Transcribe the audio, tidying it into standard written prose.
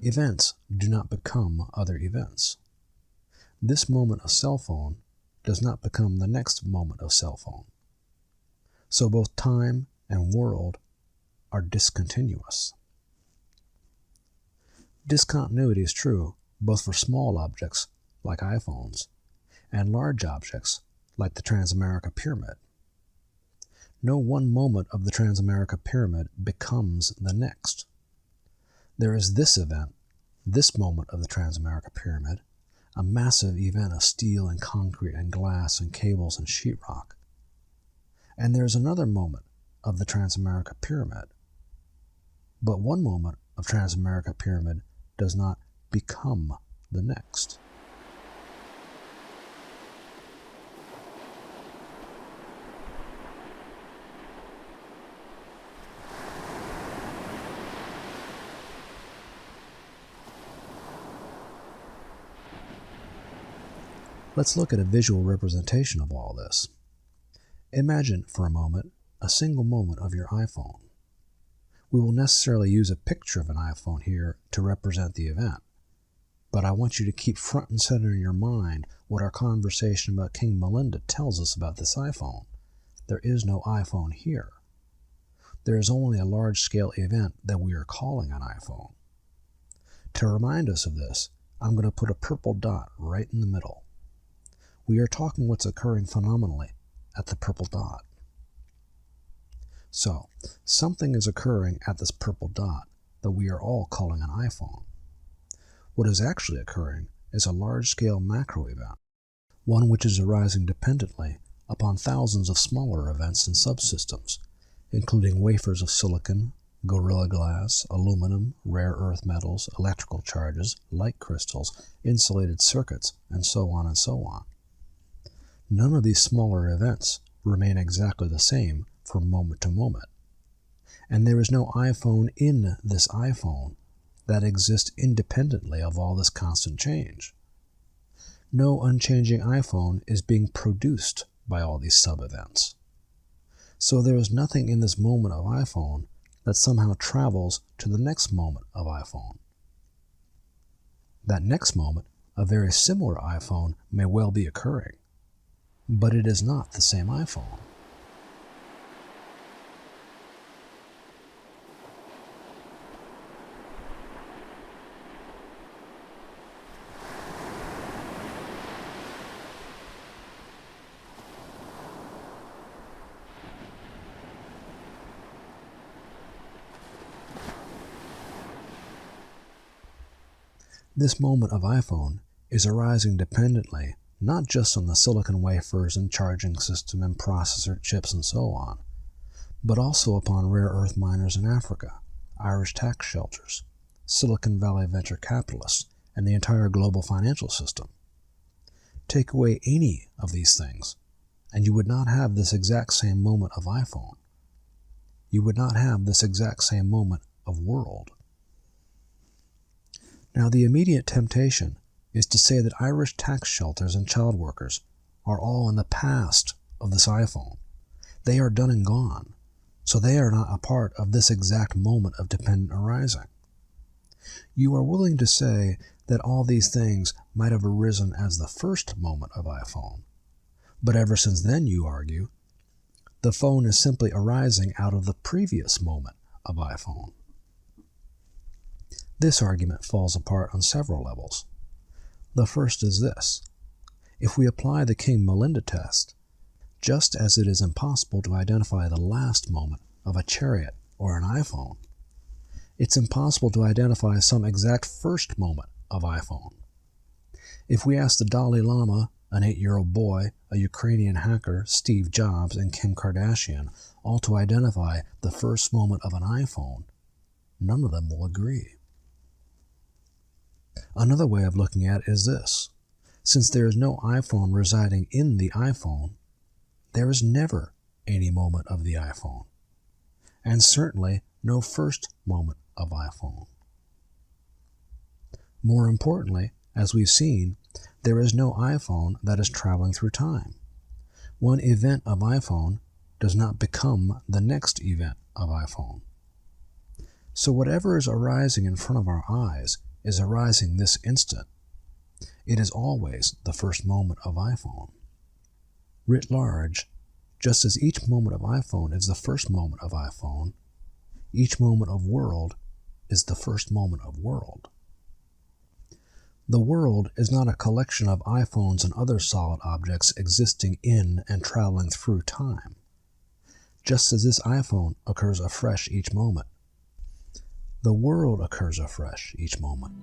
Events do not become other events. This moment of cell phone does not become the next moment of cell phone. So both time and world are discontinuous. Discontinuity is true both for small objects, like iPhones, and large objects, like the Transamerica Pyramid. No one moment of the Transamerica Pyramid becomes the next. There is this event, this moment of the Transamerica Pyramid, a massive event of steel and concrete and glass and cables and sheetrock. And there is another moment of the Transamerica Pyramid. But one moment of Transamerica Pyramid does not become the next. Let's look at a visual representation of all this. Imagine for a moment a single moment of your iPhone. We will necessarily use a picture of an iPhone here to represent the event, but I want you to keep front and center in your mind what our conversation about King Melinda tells us about this iPhone. There is no iPhone here. There is only a large-scale event that we are calling an iPhone. To remind us of this, I'm going to put a purple dot right in the middle. We are talking what's occurring phenomenally at the purple dot. So, something is occurring at this purple dot that we are all calling an iPhone. What is actually occurring is a large-scale macro event, one which is arising dependently upon thousands of smaller events and subsystems, including wafers of silicon, gorilla glass, aluminum, rare earth metals, electrical charges, light crystals, insulated circuits, and so on and so on. None of these smaller events remain exactly the same from moment to moment. And there is no iPhone in this iPhone that exists independently of all this constant change. No unchanging iPhone is being produced by all these sub-events. So there is nothing in this moment of iPhone that somehow travels to the next moment of iPhone. That next moment, a very similar iPhone may well be occurring, but it is not the same iPhone. This moment of iPhone is arising dependently not just on the silicon wafers and charging system and processor chips and so on, but also upon rare earth miners in Africa, Irish tax shelters, Silicon Valley venture capitalists, and the entire global financial system. Take away any of these things, and you would not have this exact same moment of iPhone. You would not have this exact same moment of world. Now, the immediate temptation is to say that Irish tax shelters and child workers are all in the past of this iPhone. They are done and gone, so they are not a part of this exact moment of dependent arising. You are willing to say that all these things might have arisen as the first moment of iPhone, but ever since then, you argue, the phone is simply arising out of the previous moment of iPhone. This argument falls apart on several levels. The first is this. If we apply the King-Melinda test, just as it is impossible to identify the last moment of a chariot or an iPhone, it's impossible to identify some exact first moment of iPhone. If we ask the Dalai Lama, an 8-year-old boy, a Ukrainian hacker, Steve Jobs, and Kim Kardashian all to identify the first moment of an iPhone, none of them will agree. Another way of looking at it is this. Since there is no iPhone residing in the iPhone, there is never any moment of the iPhone, and certainly no first moment of iPhone. More importantly, as we've seen, there is no iPhone that is traveling through time. One event of iPhone does not become the next event of iPhone. So whatever is arising in front of our eyes is arising this instant. It is always the first moment of iPhone. Writ large, just as each moment of iPhone is the first moment of iPhone, each moment of world is the first moment of world. The world is not a collection of iPhones and other solid objects existing in and traveling through time. Just as this iPhone occurs afresh each moment, the world occurs afresh each moment.